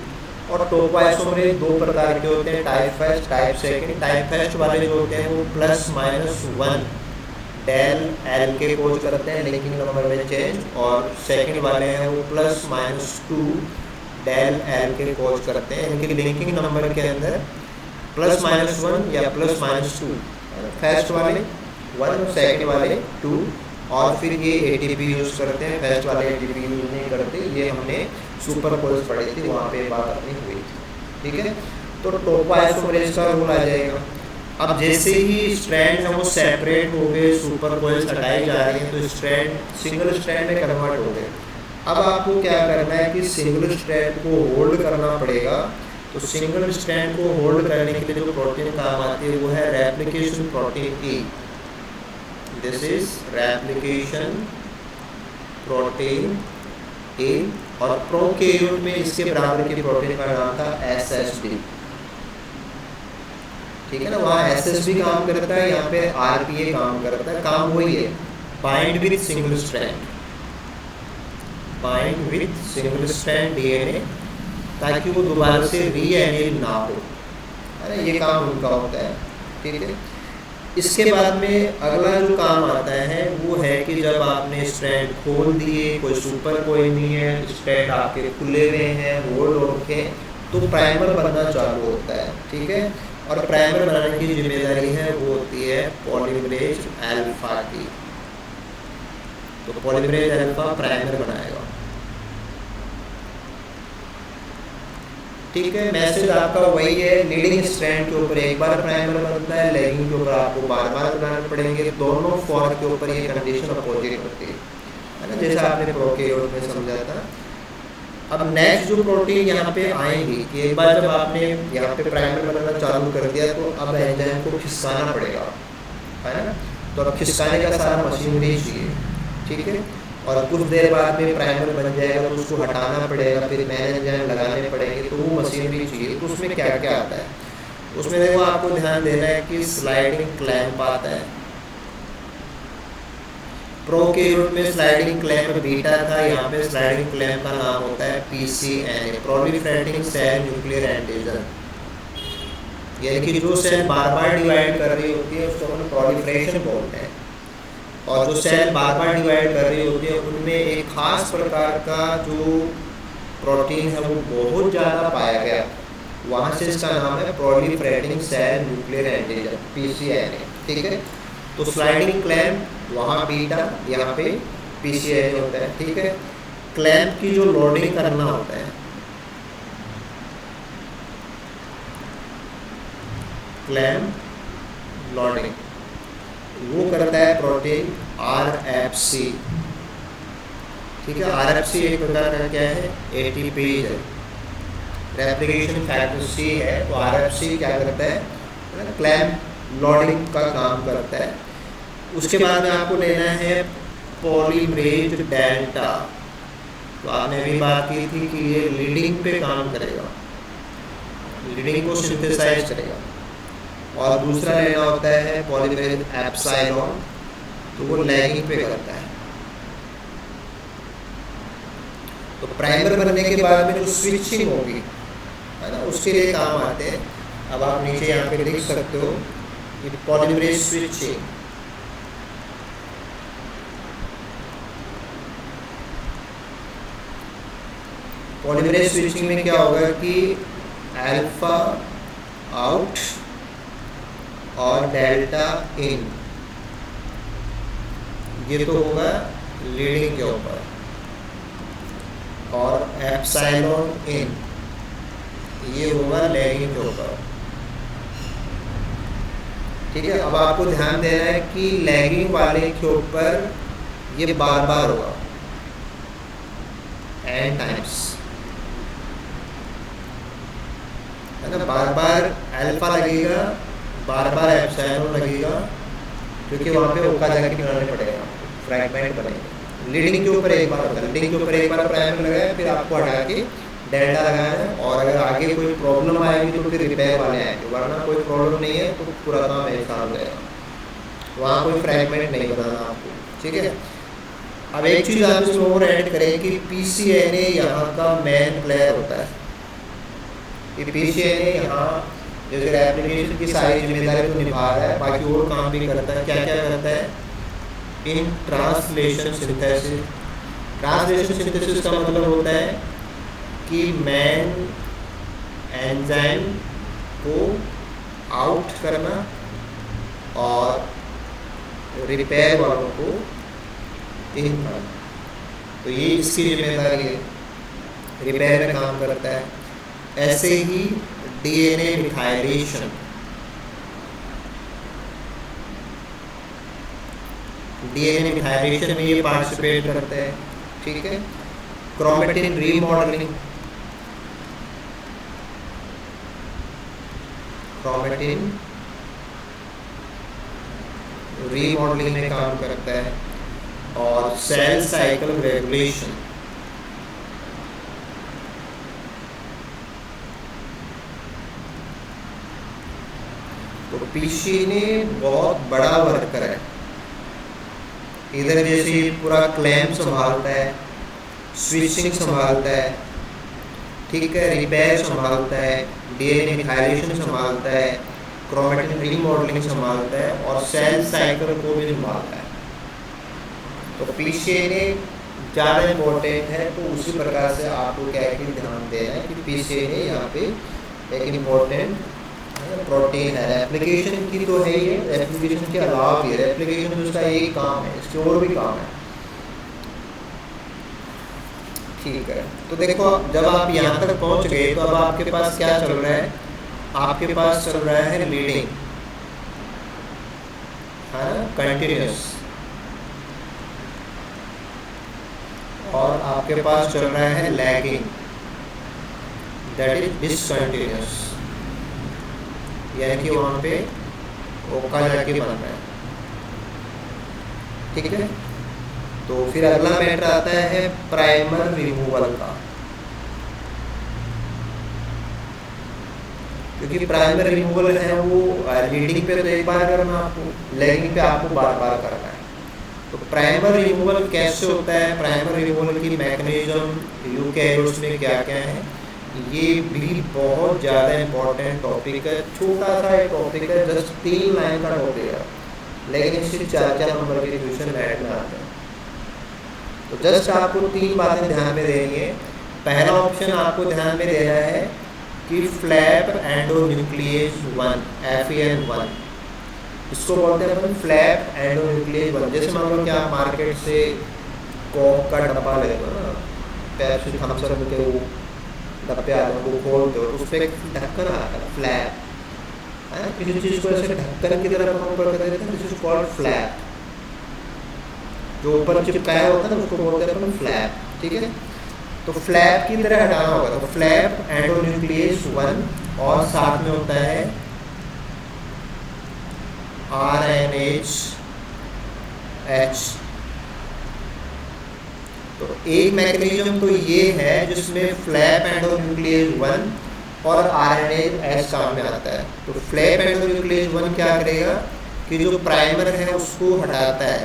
और टोपोआइसोमरेज दो प्रकार के होते हैं, type first, type second. Type first वाले जो होते हैं वो +-1 डेल एल के कोज करते हैं लिंकिंग नंबर में चेंज, और सेकंड वाले हैं वो +-2 डेल एल के कोज करते हैं, यानी कि लिंकिंग नंबर के अंदर +-1 या +-2, फर्स्ट वाले 1, सेकंड वाले 2, और फिर ये ATP यूज़ करते हैं। फर्स्ट वाले ATP यूज़ नहीं करते, ये हमने सुपर कोल्स पढ़ी थी, वहाँ पे बात अपनी हुई थी, ठीक है। तो टोपोआइसोमरेज का रोल आ जाएगा। अब जैसे ही स्ट्रैंड है वो सेपरेट हो गए, सुपर कोल्स हटाई जा रही हैं, तो स्ट्रैंड सिंगल स्ट्रैंड में कन्वर्ट हो गए। अब आपको क्या करना है कि सिंगल स्ट्रैंड को होल्ड करना पड़ेगा। तो सिंगल स्ट्रैंड को होल्ड करने के लिए जो प्रोटीन काम आती है वो है replication protein E। This is replication protein A, और प्रोकैरियोट में इसके बराबर की प्रोटीन का नाम था SSB, ठीक है ना। वहाँ SSB काम करता है, यहाँ पे RPA काम करता है। काम वही है, bind with single strand, bind with single strand DNA, ताकि वो दोबारा से रीएनिल ना हो, है ना। ये काम उनका होता है, ठीक है। इसके बाद में अगला जो काम आता है वो है कि जब आपने स्ट्रैंड खोल दिए, कोई सुपर कोई नहीं है, स्ट्रैंड आपके खुले हुए हैं, होल्ड हो रखे, तो प्राइमर बनना चालू होता है, ठीक है। और प्राइमर बनाने की जिम्मेदारी है वो होती है पॉलीमरेज अल्फा की। तो पॉलीमरेज अल्फा प्राइमर बनाएगा, ठीक है। मैसेज आपका वही है, लीडिंग स्ट्रैंड के ऊपर एक बार प्राइमर बनता है, लैगिंग के ऊपर आपको बार बार बनाने पड़ेंगे। दोनों फॉर्क के ऊपर ये कंडीशन अपोजिट होती है। है ना, जैसा आपने प्रोकैरियोट में समझा था। अब नेक्स्ट जो प्रोटीन यहाँ पे आएंगी कि एक बार जब आपने यहाँ पे प्राइमर बनाना चालू कर दिया तो अब एंजाइम को खिसकाना पड़ेगा, है ना। तो अब खिसकाने का सारा मशीनरी चाहिए, ठीक है। और कुछ देर बाद में प्राइमर बन जाएगा तो उसको हटाना पड़ेगा, फिर नए एंजाइम लगाने पड़ेंगे, तो वो मशीनरी चाहिए। तो उसमें क्या क्या आता है, उसमें देखो आपको ध्यान देना है कि स्लाइडिंग क्लैंप आता है। प्रोकैरियोट में स्लाइडिंग क्लैंप बीटा था, यहाँ पे स्लाइडिंग क्लैंप का नाम होता है पीसीएनए, प्रोलिफरेटिंग सेल न्यूक्लियर एंटीजन। यानी कि जो सेल बार बार डिवाइड कर रही होती है उसको हम प्रोलिफरेशन बोलते हैं। और जो सेल बार बार डिवाइड कर रही होती है उनमें एक खास प्रकार का जो प्रोटीन है वो बहुत ज़्यादा पाया गया, वहाँ से इसका नाम है प्रोलिफरेटिंग सेल न्यूक्लियर एंटीजन, पीसीएनए, ठीक है। तो स्लाइडिंग क्लैंप वहाँ बीटा, यहाँ पे पीसीएनए होता है, ठीक है। क्लैंप की जो लोडिंग करना होता है, क्लैंप लोडिंग वो करता है प्रोटीन आरएफसी, ठीक है। आरएफसी एक प्रकार का क्या है, एटीपी है, रेप्लिकेशन फैक्टर सी है। तो आरएफसी क्या करता है, क्लैंप लोडिंग का काम करता है। उसके बाद में आपको लेना है पॉलीमरेज डेल्टा। तो आपने भी बात की थी कि ये लीडिंग पे काम करेगा, लीडिंग को सिंथेसाइज करेगा। और दूसरा लेना होता है पॉलीमरेज एप्सिलॉन, तो वो लैगिंग पे करता है। तो प्राइमर बनने के बाद में जो स्विचिंग होगी, है ना, उसके लिए काम आते हैं। अब आप नीचे यहाँ पे लिख सकते हो कि पॉलीमरेज स्विचिंग, पॉलीमरेज स्विचिंग में क्या होगा कि अल्फा आउट और डेल्टा इन, ये तो होगा लीडिंग के ऊपर, और एप्सिलॉन इन ये होगा लैगिंग के ऊपर, ठीक है। अब आपको ध्यान देना है कि लैगिंग वाले के ऊपर ये बार बार होगा, एन टाइम्स, है ना। बार बार अल्फा लगेगा, बार बार एप्सिलॉन लगेगा, क्योंकि वहाँ पे ओका जैकेट बनाने पड़ेगा, फ्रैगमेंट बनेगा। लीडिंग के ऊपर एक बार होता है, लीडिंग के ऊपर एक बार प्राइमर लगाया, फिर आपको हटा के डेल्टा लगाना है। और अगर आगे कोई प्रॉब्लम आएगी तो फिर रिपेयर वाले आएंगे, वरना कोई प्रॉब्लम नहीं है तो पूरा काम एक साथ हो जाएगा, वहाँ कोई फ्रैगमेंट नहीं बनाना आपको, ठीक है। अब एक चीज़ आप इसमें और ऐड करें कि पीसीएनए यहाँ का मेन प्लेयर होता है। ये पीसीएनए यहाँ जैसे रेप्लिकेशन की सारी जिम्मेदारी तो निभा रहा है, बाकी और काम भी करता है। क्या क्या करता है, in translation synthesis. Translation synthesis का मतलब होता है कि मेन एंजाइम को आउट करना और रिपेयर वालों को इन करना। तो ये इसकी जिम्मेदारी है, रिपेयर में काम करता है। ऐसे ही डीएनए मिथाइलेशन, डीएनए मिथाइलेशन में ये पार्टिसिपेट करते हैं, ठीक है। क्रोमेटिन रीमॉडलिंग, क्रोमेटिन रीमॉडलिंग में काम करता है। और सेल साइकिल रेगुलेशन, तो पीसीएनए बहुत बड़ा वर्कर है। इधर जैसे पूरा क्लैंप संभालता है, स्विचिंग संभालता है, ठीक है, रिपेयर संभालता है, डीएनए मिथाइलेशन संभालता है, क्रोमेटिन रीमॉडलिंग संभालता है, और सेल साइकिल को भी संभालता है। तो पीसीएनए ज़्यादा इम्पोर्टेंट है। तो उसी प्रकार से आपको क्या है कि ध्यान देना है कि पीसीएनए यहाँ पे एक इम्पोर्टेंट प्रोटीन है। एप्लीकेशन की तो है ही है, एप्लीकेशन के अलावा भी है, एप्लीकेशन उसका यही काम है, इसके और भी काम है, ठीक है। तो देखो जब आप यहाँ तक पहुँच गए तो अब आपके पास क्या चल रहा है, आपके पास चल रहा है लीडिंग, है ना, कंटिन्यूस। और आपके पास चल रहा है लैगिंग, दैट इज डिसकंटिन्यूस, यानी कि वहाँ पे ओका जाके बन रहा है। ठीक है, तो फिर अगला मैटर आता है प्राइमर रिमूवल का, क्योंकि प्राइमर रिमूवल है वो लीडिंग पे तो एक बार करना आपको, लैगिंग पे आपको बार बार करना है। तो प्राइमर रिमूवल कैसे होता है, प्राइमर रिमूवल की मैकेनिज्म यूकैरियोट्स में क्या क्या है, ये भी बहुत ज़्यादा इम्पोर्टेंट टॉपिक है। छोटा सा एक टॉपिक है, जस्ट 3 लाइन का टॉपिक है, लेकिन इससे 4 नंबर के क्वेश्चन ऐड में आते हैं। तो जस्ट आपको 3 बातें ध्यान में देनी है। पहला ऑप्शन आपको ध्यान में देना है कि फ्लैप एंडोन्यूक्लियस 1, FEN1, इसको बोलते हैं अपन फ्लैप एंडोन्यूक्लियस 1। जैसे मान लो कि आप मार्केट से कोक का डब्बा ले लो ना, पेप्सी थम्स अप के वो डब्बे आते हैं, वो खोलते हो तो उस पर एक ढक्कन आता है, फ्लैप है। किसी चीज़ को ऐसे ढक्कन की तरह अपन ऊपर कर देते हैं, दिस इज कॉल्ड फ्लैप। जो ऊपर चिपकाया होता है ना उसको बोलते हैं अपन फ्लैप। ठीक है, तो फ्लैप की तरह हटाना होगा, तो फ्लैप एंडोन्यूक्लियस 1 और साथ में होता है RNase H। तो एक मैकेनिज्म तो ये है जिसमें फ्लैप एंडोन्यूक्लियस 1 और RNase H काम में आता है। तो फ्लैप एंडोन्यूक्लियस 1 क्या करेगा कि जो प्राइमर है उसको हटाता है,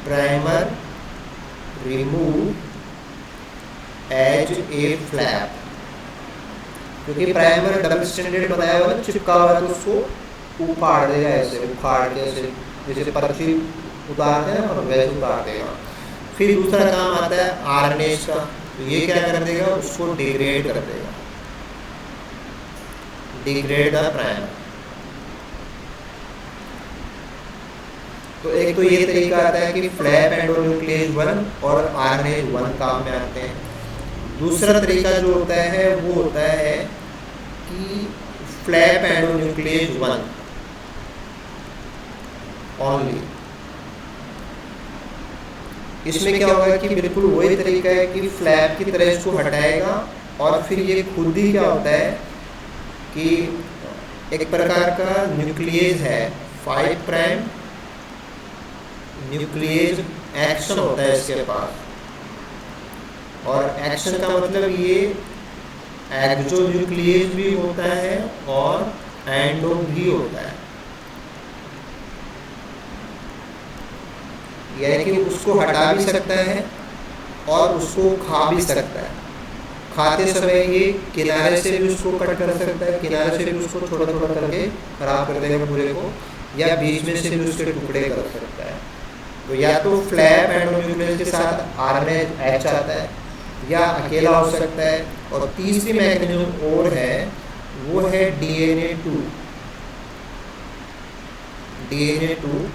primer remove as a flap, क्योंकि प्राइमर डबल स्टैंडर्ड बताया हुआ है, चिपका हुआ है, तो उसको उखाड़ देगा, ऐसे उखाड़ के ऐसे जैसे पर्ची उतारते हैं और वैसे उतार देगा। फिर दूसरा काम आता है RNase का, तो ये क्या कर देगा, उसको डिग्रेड कर देगा, डिग्रेड द प्राइमर। तो एक तो ये तरीका आता है कि फ्लैप एंडोन्यूक्लियस 1 और RNase 1 काम में आते हैं। दूसरा तरीका जो होता है वो होता है कि फ्लैप एंडोन्यूक्लियस 1 ओनली। इसमें क्या होगा कि बिल्कुल वही तरीका है कि फ्लैप की तरह इसको हटाएगा और फिर ये खुद ही क्या होता है कि एक प्रकार का न्यूक्लियस है 5 प्राइम न्यूक्लियस एक्शन होता है इसके पास, और एक्शन का मतलब ये एक्सोन्यूक्लियस भी होता है और एंडो भी होता है, यानी कि उसको हटा भी सकता है और उसको खा भी सकता है। खाते समय ये किनारे से भी उसको कट कर सकता है, किनारे से भी उसको थोड़ा थोड़ा करके खराब कर देगा पूरे को, या बीच में से भी उसके टुकड़े कर सकता है। तो या तो फ्लैप एंडोन्यूक्लियस के साथ RNase H आता है, या अकेला हो सकता है, और तीसरी मैकेनिज्म और है वो है DNA2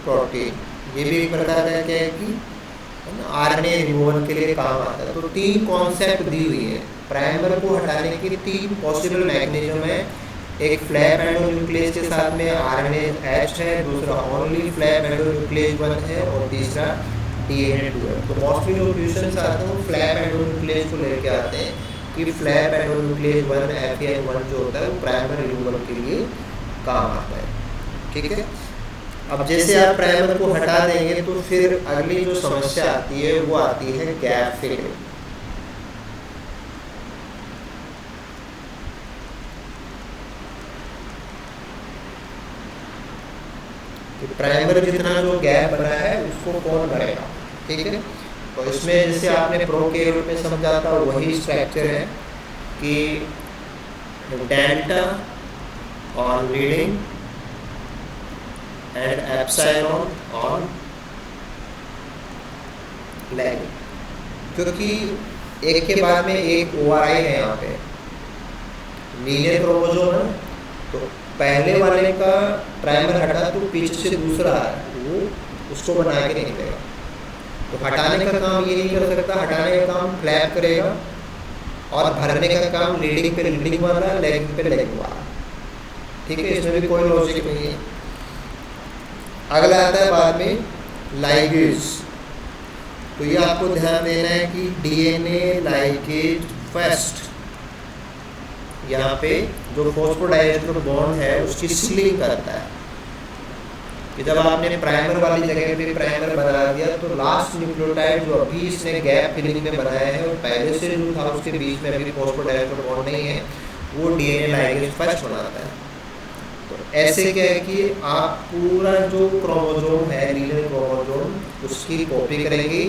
प्रोटीन। ये भी एक प्रकार का क्या है कि RNA रिमूवल के लिए काम आता है। तो 3 कॉन्सेप्ट दी हुई है, प्राइमर को हटाने के 3 पॉसिबल मैकेनिज्म है। एक फ्लैप एंडोन्यूक्लियस के साथ में RNase H है, दूसरा ओनली फ्लैप एंडोन्यूक्लियस 1 है, और तीसरा DNA2 है। तो मोस्टली जो क्वेश्चन आते हैं वो फ्लैप एंडोन्यूक्लियस को लेके आते हैं कि फ्लैप एंडोन्यूक्लियस 1 FEN1 जो होता है वो प्राइमर रिमूवल के लिए काम आता है। ठीक है, अब जैसे आप प्राइमर को हटा देंगे तो फिर अगली जो समस्या आती है वो आती है गैप फिलिंग। प्राइमर जितना जो गैप बना है उसको कौन भरेगा। ठीक है, तो इसमें जैसे आपने प्रोकैरियोट में समझा था वही स्ट्रक्चर है कि delta on leading and epsilon on lagging, क्योंकि एक के बाद में एक ORI है यहाँ पे लीनियर क्रोमोसोम है, तो पहले वाले का प्राइमर हटा तो पीछे से दूसरा है वो उसको बना के नहीं देगा। तो हटाने का काम ये नहीं कर सकता, हटाने का काम फ्लैप करेगा और भरने का काम लीडिंग पे लीडिंग वाला, लैगिंग पे लैगिंग वाला। ठीक है, इसमें भी कोई लॉजिक नहीं है। अगला आता है बाद में लाइगेज। तो ये आपको ध्यान देना है कि डीएनए लाइगेज फर्स्ट, यहाँ पे जो फॉस्फोडाइएस्टर बॉन्ड है उसकी सीलिंग करता है कि जब आपने प्राइमर वाली जगह पे प्राइमर बना दिया तो लास्ट न्यूक्लियोटाइड जो अभी इसने गैप फिलिंग में बनाया है और पहले से जो था उसके बीच में अभी फॉस्फोडाइएस्टर बॉन्ड नहीं है, वो डीएनए लाइगेज फर्स्ट बनाता है। तो ऐसे क्या है कि आप पूरा जो क्रोमोसोम है, लीनियर क्रोमोसोम, उसकी कॉपी करेंगे।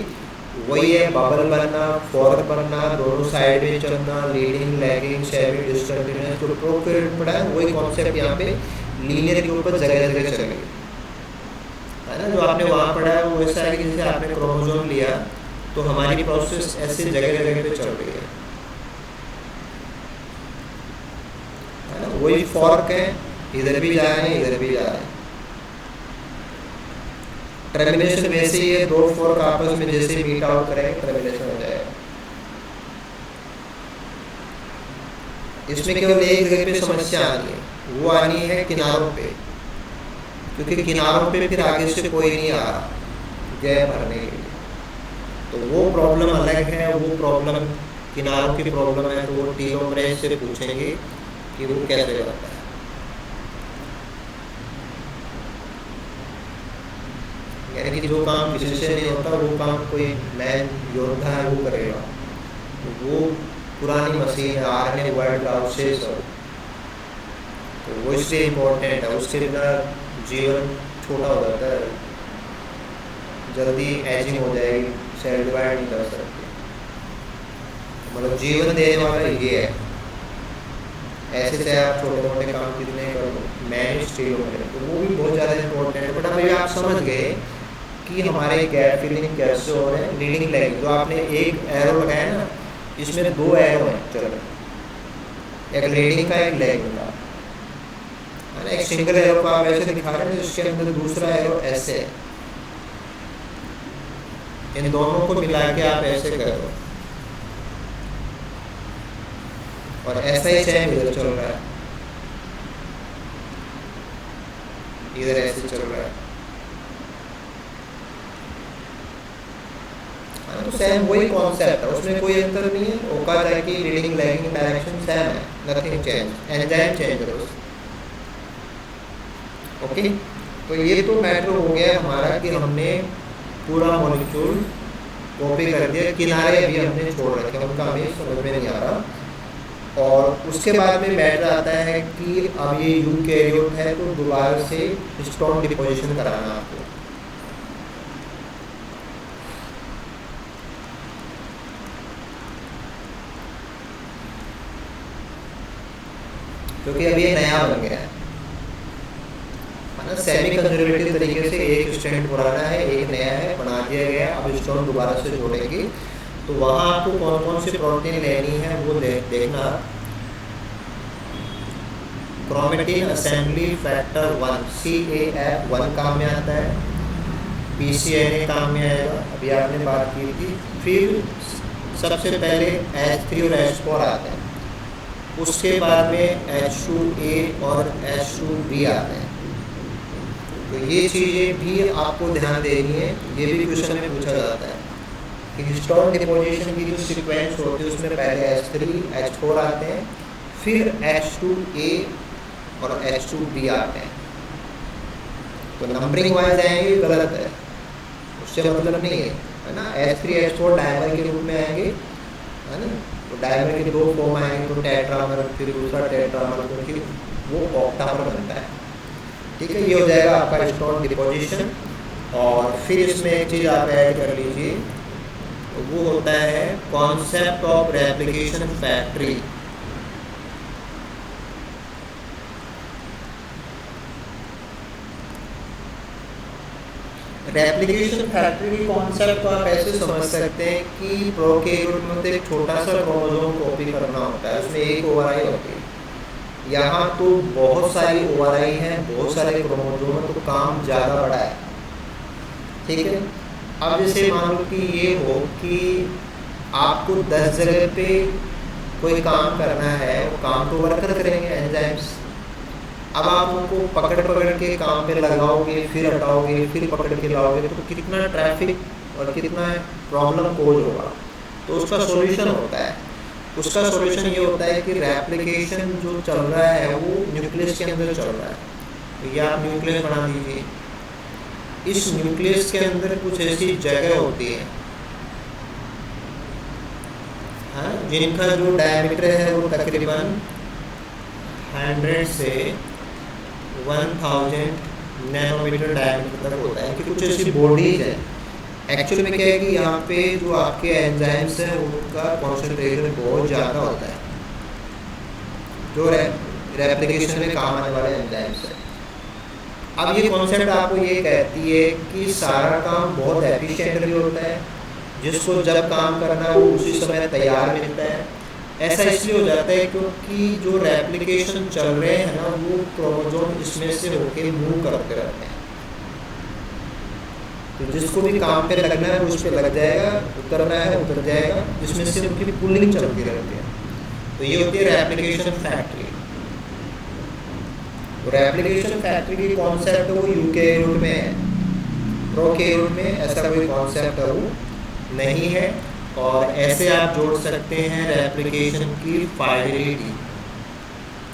वही है बबल बनना, फॉर्क बनना, दोनों साइड में चलना, लीडिंग, लैगिंग, सेमी डिसकंटिन्यूअस, जो प्रोकैरियोट पढ़ा है वही कॉन्सेप्ट यहाँ पे लीनियर के ऊपर जगह जगह चलेंगे, है ना। जो आपने वहाँ पढ़ा है वो वैसा है कि जैसे आपने क्रोमोसोम लिया तो हमारी प्रोसेस ऐसे जगह जगह पे चल रही है ना। वही फॉर्क है, इधर भी जा रहे हैं इधर भी जा रहे हैं। टर्मिनेशन वैसे ही है, दो फॉर्क आपस में जैसे मीट आउट करेंगे टर्मिनेशन हो जाएगा। इसमें केवल एक जगह पे समस्या आनी है, वो आनी है किनारों पे, क्योंकि किनारों पे फिर आगे से कोई नहीं आ रहा गैप भरने के लिए, तो वो प्रॉब्लम अलग है। वो प्रॉब्लम किनारों की प्रॉब्लम है, तो वो टीलोमरेज से पूछेंगे कि वो कैसे होता है। यानी कि जो काम किसी से नहीं होता वो काम कोई मैन योद्धा है वो करेगा। वो पुरानी मशीन है, आरएनए वर्ल्ड आउटसेस, तो वो इसलिए इम्पोर्टेंट है। उसके बिना जीवन छोटा हो जाता है, जल्दी एजिंग हो जाएगी, सेल डिवाइड नहीं कर सकती। मतलब जीवन देने वाला ये है। ऐसे से आप छोटे मोटे काम कितने करो, मैन स्टील हो गए, तो वो भी बहुत ज़्यादा इम्पोर्टेंट है। बट अभी आप समझ गए कि हमारे गैप फिलिंग कैसे हो रहे हैं। लीडिंग लैगिंग, जो आपने एक एरो लगाया ना, इसमें दो एरो हैं, चलो एक लीडिंग का एक लैगिंग का, है ना। एक सिंगल एरो को आप ऐसे दिखा रहे हैं, इसके अंदर दूसरा एरो ऐसे है। इन दोनों को मिला के आप ऐसे करो और ऐसा ही सेम इधर चल रहा है, इधर ऐसे चल रहा है, तो सेम वही कॉन्सेप्ट है, उसमें कोई अंतर नहीं है। ओका जाके लीडिंग लैगिंग डायरेक्शन सेम है, नथिंग चेंज, एंजाइम चेंज करो। ओके, तो ये तो मैटर हो गया हमारा कि हमने पूरा मॉलिक्यूल कॉपी कर दिया, किनारे अभी हमने छोड़ रखे, उनका हमें समझ में नहीं आ रहा। और उसके बाद में मैटर आता है कि अब ये यूकैरियोट है तो दोबारा से हिस्टोन डिपोजिशन कराना आपको। क्योंकि अभी ये नया बन गया है ना, सेमी कंजर्वेटिव तरीके से एक स्टैंड पुराना है एक नया है, बना दिया गया। अब स्टोन दोबारा से जोड़ेंगे तो वहाँ आपको कौन कौन सी प्रोटीन लेनी है वो देखना। क्रोमेटिन असेंबली फैक्टर 1 CAF1 काम में आता है, PCNA काम में आएगा, अभी आपने बात की थी। फिर सबसे पहले H3 और H4 आते हैं, उसके बाद में H2A और H2B आते हैं। तो ये चीज़ें भी आपको ध्यान देनी है, ये भी क्वेश्चन में पूछा जाता है कि हिस्टोन डिपोजिशन की जो सीक्वेंस होती है उसमें पहले H3 H4 आते हैं, फिर H2A और H2B आते हैं। तो नंबरिंग वाइज आएंगे गलत है, उससे मतलब नहीं है ना। H3 H4 डायमर के रूप में आएंगे, है ना। तो डायमर के दो फॉर्म आएंगे, तो टेट्रामर, फिर दूसरा टेट्रामर, तो फिर वो ऑक्टामर बनता है। ठीक है, ये हो जाएगा आपका हिस्टोन डिपोजिशन। और फिर इसमें एक चीज़ आप ऐड कर लीजिए, वो होता है concept of replication factory. Replication factory की कॉन्सेप्ट को आप ऐसे समझ सकते हैं कि प्रोकैरियोट में एक छोटा सा क्रोमोसोम कॉपी करना होता है, उसमें एक ओवरआई होती है। यहाँ तो बहुत सारी ओवरआई हैं, बहुत सारे क्रोमोसोम हैं, तो काम ज़्यादा बड़ा है। ठीक है, अब जैसे मान लो कि ये हो कि आपको 10 जगह पे कोई काम करना है, वो काम तो वर्कर करेंगे एंजाइम्स। अब आप उनको पकड़ के काम पे लगाओगे, फिर हटाओगे, फिर पकड़ के लाओगे, तो कितना ट्रैफिक और कितना प्रॉब्लम कोज होगा। तो उसका सॉल्यूशन होता है, उसका सॉल्यूशन ये होता है कि रेप्लिकेशन जो चल रहा है वो न्यूक्लियस के अंदर चल रहा है। तो ये आप न्यूक्लियस बना दीजिए। इस न्यूक्लियस के अंदर कुछ ऐसी जगह होती है, हाँ, जिनका जो डायमीटर है वो तकरीबन 100 से 1000 नैनोमीटर डायमीटर तक होता है कि कुछ ऐसी बॉडीज है। एक्चुअली में क्या है कि यहाँ पे जो आपके एंजाइम्स हैं उनका कॉन्सेंट्रेशन बहुत ज़्यादा होता है, जो रेप्लिकेशन में काम आने वाले एंजाइम्स हैं। अब ये कॉन्सेप्ट आपको ये कहती है कि सारा काम बहुत एफिशिएंटली होता है, जिसको जब काम करना है वो उसी समय तैयार मिलता है। ऐसा इसलिए हो जाता है क्योंकि जो रेप्लिकेशन चल रहे हैं ना वो क्रोमोसोम इसमें से होके मूव करते रहते हैं। तो जिसको भी काम पे लगना है वो उस पर लग जाएगा, उतरना है उतर जाएगा, जिसमें से उनकी पुलिंग चलती रहती है। तो ये होती है रेप्लिकेशन फैक्ट्री। तो रेप्लिकेशन फैक्ट्री की कॉन्सेप्ट वो यूकेरियोट में है, प्रोकैरियोट में ऐसा कोई कॉन्सेप्ट वो नहीं है। और ऐसे आप जोड़ सकते हैं रेप्लिकेशन की फाइडेलिटी,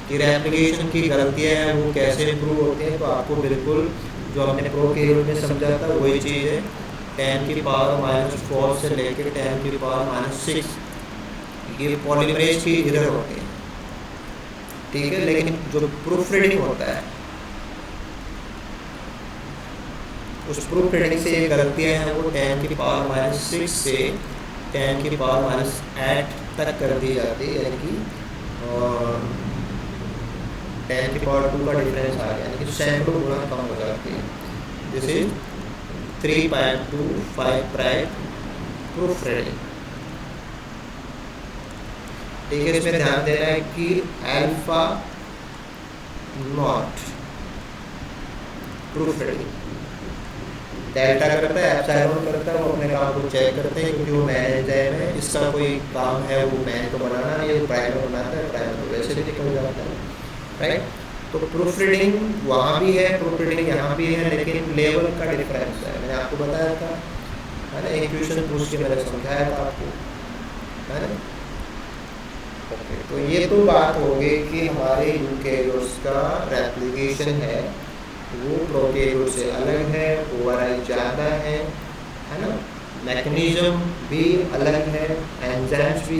कि रेप्लिकेशन की गलतियां हैं वो कैसे इम्प्रूव होती हैं। तो आपको बिल्कुल जो हमने प्रोकैरियोट में समझा था वही चीज़ है, 10⁻⁴ से लेकर 10⁻⁶ ये पॉलीमरेज की एरर होती है, ठीक है। लेकिन जो प्रूफ रीडिंग होता है उस प्रूफ रीडिंग से ये गलतियाँ हैं वो 10⁻⁶ से 10⁻⁸ तक कर दी जाती है, यानी कि 10⁻² का डिफरेंस आ गया, यानी कि सैकड़ों गुना कम हो जाती है। दिस इज 3.25 प्रूफ रीडिंग, ठीक है। इसमें ध्यान देना है कि alpha not proof reading, delta करता है, एप्सिलॉन करता है, वो अपने काम को चेक करते हैं क्योंकि वो मैन एंजाइम है, इसका कोई काम है वो मैन को बनाना नहीं है, वो प्राइमर बनाता है, प्राइमर तो वैसे भी निकल जाता है, राइट। तो प्रूफ रीडिंग वहाँ भी है, प्रूफ रीडिंग यहाँ भी है, लेकिन लेवल का डिफरेंस है। मैंने आपको बताया था, है ना, इक्वेशन पूछ के मैंने समझाया था आपको, है ना। ओके, तो ये तो बात हो गई कि हमारे यूकेरियोट्स का रेप्लिकेशन है वो प्रोकैरियोट से अलग है, ओवरऑल ज़्यादा है ना, मैकेनिज्म भी अलग है, एंजाइम्स भी